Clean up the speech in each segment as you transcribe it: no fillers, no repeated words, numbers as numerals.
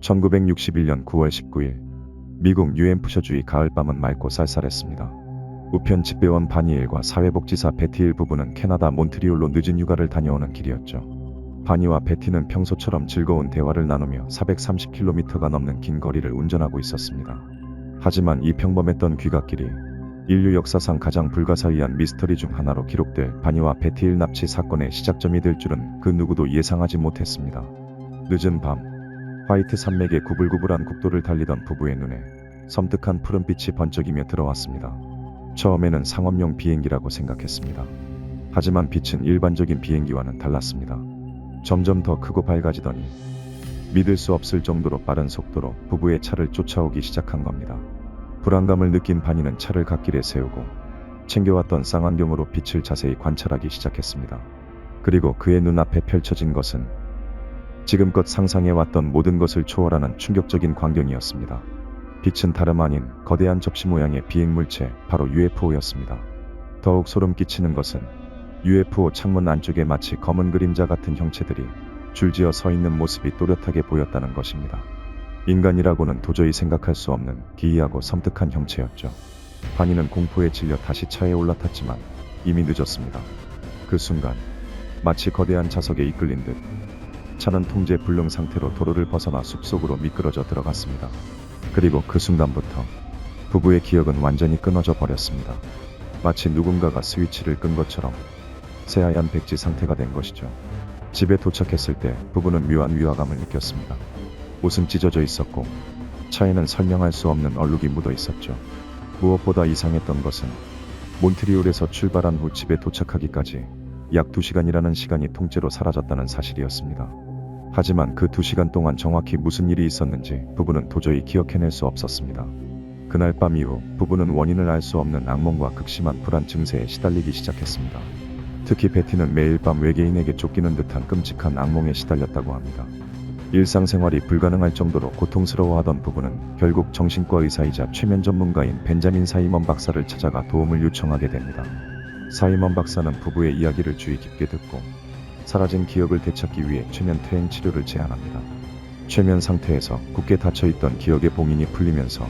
1961년 9월 19일 미국 뉴햄프셔주의 가을밤은 맑고 쌀쌀했습니다. 우편 집배원 바니엘과 사회복지사 베티일 부부는 캐나다 몬트리올로 늦은 휴가를 다녀오는 길이었죠. 바니와 베티는 평소처럼 즐거운 대화를 나누며 430km가 넘는 긴 거리를 운전하고 있었습니다. 하지만 이 평범했던 귀갓길이 인류 역사상 가장 불가사의한 미스터리 중 하나로 기록될 바니와 베티일 납치 사건의 시작점이 될 줄은 그 누구도 예상하지 못했습니다. 늦은 밤 화이트 산맥의 구불구불한 국도를 달리던 부부의 눈에 섬뜩한 푸른빛이 번쩍이며 들어왔습니다. 처음에는 상업용 비행기라고 생각했습니다. 하지만 빛은 일반적인 비행기와는 달랐습니다. 점점 더 크고 밝아지더니 믿을 수 없을 정도로 빠른 속도로 부부의 차를 쫓아오기 시작한 겁니다. 불안감을 느낀 바니는 차를 갓길에 세우고 챙겨왔던 쌍안경으로 빛을 자세히 관찰하기 시작했습니다. 그리고 그의 눈앞에 펼쳐진 것은 지금껏 상상해왔던 모든 것을 초월하는 충격적인 광경이었습니다. 빛은 다름 아닌 거대한 접시 모양의 비행물체, 바로 UFO였습니다. 더욱 소름 끼치는 것은 UFO 창문 안쪽에 마치 검은 그림자 같은 형체들이 줄지어 서 있는 모습이 또렷하게 보였다는 것입니다. 인간이라고는 도저히 생각할 수 없는 기이하고 섬뜩한 형체였죠. 바니는 공포에 질려 다시 차에 올라탔지만 이미 늦었습니다. 그 순간 마치 거대한 자석에 이끌린 듯 차는 통제 불능 상태로 도로를 벗어나 숲속으로 미끄러져 들어갔습니다. 그리고 그 순간부터 부부의 기억은 완전히 끊어져 버렸습니다. 마치 누군가가 스위치를 끈 것처럼 새하얀 백지 상태가 된 것이죠. 집에 도착했을 때 부부는 묘한 위화감을 느꼈습니다. 옷은 찢어져 있었고 차에는 설명할 수 없는 얼룩이 묻어 있었죠. 무엇보다 이상했던 것은 몬트리올에서 출발한 후 집에 도착하기까지 약 2시간이라는 시간이 통째로 사라졌다는 사실이었습니다. 하지만 그 2시간 동안 정확히 무슨 일이 있었는지 부부는 도저히 기억해낼 수 없었습니다. 그날 밤 이후 부부는 원인을 알 수 없는 악몽과 극심한 불안 증세에 시달리기 시작했습니다. 특히 베티는 매일 밤 외계인에게 쫓기는 듯한 끔찍한 악몽에 시달렸다고 합니다. 일상생활이 불가능할 정도로 고통스러워하던 부부는 결국 정신과 의사이자 최면 전문가인 벤자민 사이먼 박사를 찾아가 도움을 요청하게 됩니다. 사이먼 박사는 부부의 이야기를 주의 깊게 듣고 사라진 기억을 되찾기 위해 최면 퇴행 치료를 제안합니다. 최면 상태에서 굳게 닫혀있던 기억의 봉인이 풀리면서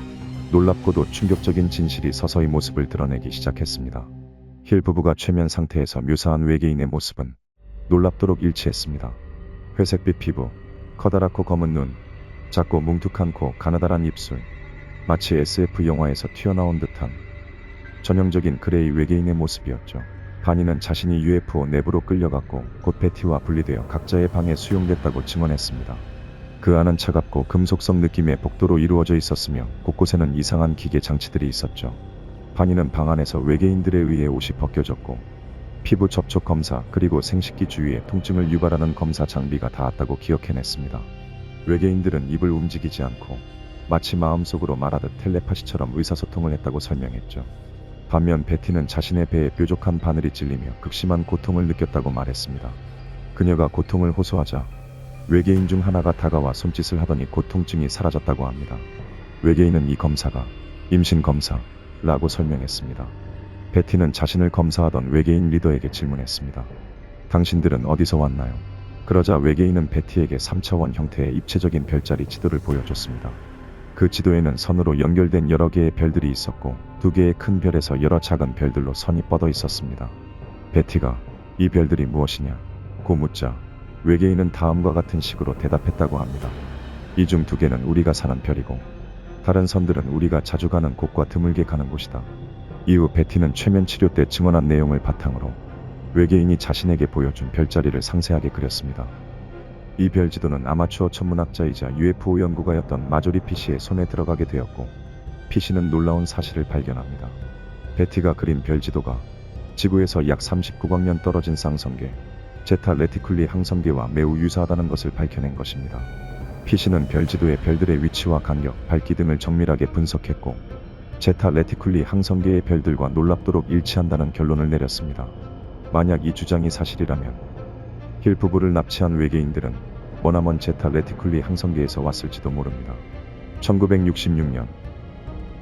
놀랍고도 충격적인 진실이 서서히 모습을 드러내기 시작했습니다. 힐 부부가 최면 상태에서 묘사한 외계인의 모습은 놀랍도록 일치했습니다. 회색빛 피부, 커다랗고 검은 눈, 작고 뭉툭한 코, 가느다란 입술, 마치 SF 영화에서 튀어나온 듯한 전형적인 그레이 외계인의 모습이었죠. 바니는 자신이 UFO 내부로 끌려갔고 곧 베티와 분리되어 각자의 방에 수용됐다고 증언했습니다. 그 안은 차갑고 금속성 느낌의 복도로 이루어져 있었으며 곳곳에는 이상한 기계 장치들이 있었죠. 바니는 방 안에서 외계인들에 의해 옷이 벗겨졌고 피부 접촉 검사 그리고 생식기 주위에 통증을 유발하는 검사 장비가 닿았다고 기억해냈습니다. 외계인들은 입을 움직이지 않고 마치 마음속으로 말하듯 텔레파시처럼 의사소통을 했다고 설명했죠. 반면 베티는 자신의 배에 뾰족한 바늘이 찔리며 극심한 고통을 느꼈다고 말했습니다. 그녀가 고통을 호소하자 외계인 중 하나가 다가와 손짓을 하더니 고통증이 사라졌다고 합니다. 외계인은 이 검사가 임신 검사라고 설명했습니다. 베티는 자신을 검사하던 외계인 리더에게 질문했습니다. 당신들은 어디서 왔나요? 그러자 외계인은 베티에게 3차원 형태의 입체적인 별자리 지도를 보여줬습니다. 그 지도에는 선으로 연결된 여러 개의 별들이 있었고 2개의 큰 별에서 여러 작은 별들로 선이 뻗어 있었습니다. 베티가 이 별들이 무엇이냐고 묻자 외계인은 다음과 같은 식으로 대답했다고 합니다. 이 중 2개는 우리가 사는 별이고 다른 선들은 우리가 자주 가는 곳과 드물게 가는 곳이다. 이후 베티는 최면 치료 때 증언한 내용을 바탕으로 외계인이 자신에게 보여준 별자리를 상세하게 그렸습니다. 이 별지도는 아마추어 천문학자이자 UFO 연구가였던 마조리 피시의 손에 들어가게 되었고 피시는 놀라운 사실을 발견합니다. 베티가 그린 별지도가 지구에서 약 39광년 떨어진 쌍성계 제타 레티큘리 항성계와 매우 유사하다는 것을 밝혀낸 것입니다. 피시는 별지도의 별들의 위치와 간격, 밝기 등을 정밀하게 분석했고 제타 레티큘리 항성계의 별들과 놀랍도록 일치한다는 결론을 내렸습니다. 만약 이 주장이 사실이라면 힐 부부를 납치한 외계인들은 머나먼 제타 레티큘리 항성계에서 왔을지도 모릅니다. 1966년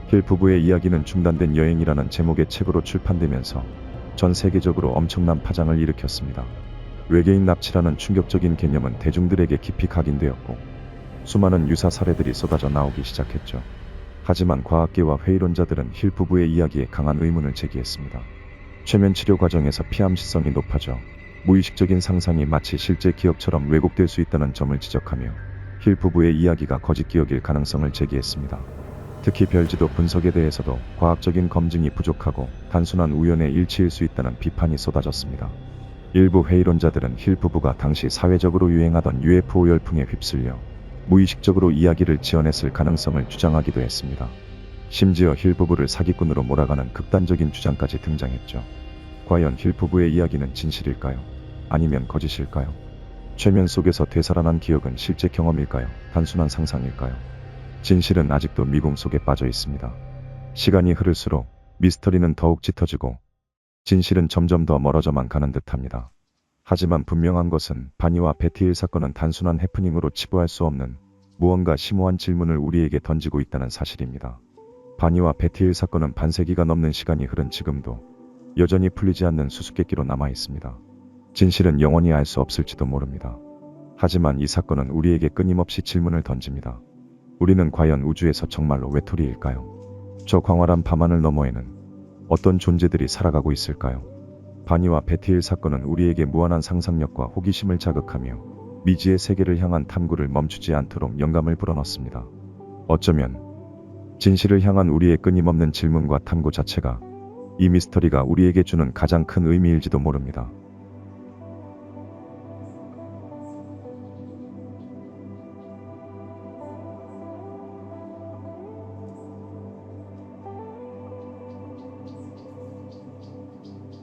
힐 부부의 이야기는 중단된 여행이라는 제목의 책으로 출판되면서 전 세계적으로 엄청난 파장을 일으켰습니다. 외계인 납치라는 충격적인 개념은 대중들에게 깊이 각인되었고 수많은 유사 사례들이 쏟아져 나오기 시작했죠. 하지만 과학계와 회의론자들은 힐 부부의 이야기에 강한 의문을 제기했습니다. 최면 치료 과정에서 피암시성이 높아져 무의식적인 상상이 마치 실제 기억처럼 왜곡될 수 있다는 점을 지적하며 힐 부부의 이야기가 거짓 기억일 가능성을 제기했습니다. 특히 별지도 분석에 대해서도 과학적인 검증이 부족하고 단순한 우연의 일치일 수 있다는 비판이 쏟아졌습니다. 일부 회의론자들은 힐 부부가 당시 사회적으로 유행하던 UFO 열풍에 휩쓸려 무의식적으로 이야기를 지어냈을 가능성을 주장하기도 했습니다. 심지어 힐 부부를 사기꾼으로 몰아가는 극단적인 주장까지 등장했죠. 과연 힐 부부의 이야기는 진실일까요? 아니면 거짓일까요? 최면 속에서 되살아난 기억은 실제 경험일까요? 단순한 상상일까요? 진실은 아직도 미궁 속에 빠져 있습니다. 시간이 흐를수록 미스터리는 더욱 짙어지고 진실은 점점 더 멀어져만 가는 듯합니다. 하지만 분명한 것은 바니와 베티일 사건은 단순한 해프닝으로 치부할 수 없는 무언가 심오한 질문을 우리에게 던지고 있다는 사실입니다. 바니와 베티일 사건은 반세기가 넘는 시간이 흐른 지금도 여전히 풀리지 않는 수수께끼로 남아 있습니다. 진실은 영원히 알 수 없을지도 모릅니다. 하지만 이 사건은 우리에게 끊임없이 질문을 던집니다. 우리는 과연 우주에서 정말로 외톨이일까요? 저 광활한 밤하늘 너머에는 어떤 존재들이 살아가고 있을까요? 바니와 베티일 사건은 우리에게 무한한 상상력과 호기심을 자극하며 미지의 세계를 향한 탐구를 멈추지 않도록 영감을 불어넣습니다. 어쩌면 진실을 향한 우리의 끊임없는 질문과 탐구 자체가 이 미스터리가 우리에게 주는 가장 큰 의미일지도 모릅니다.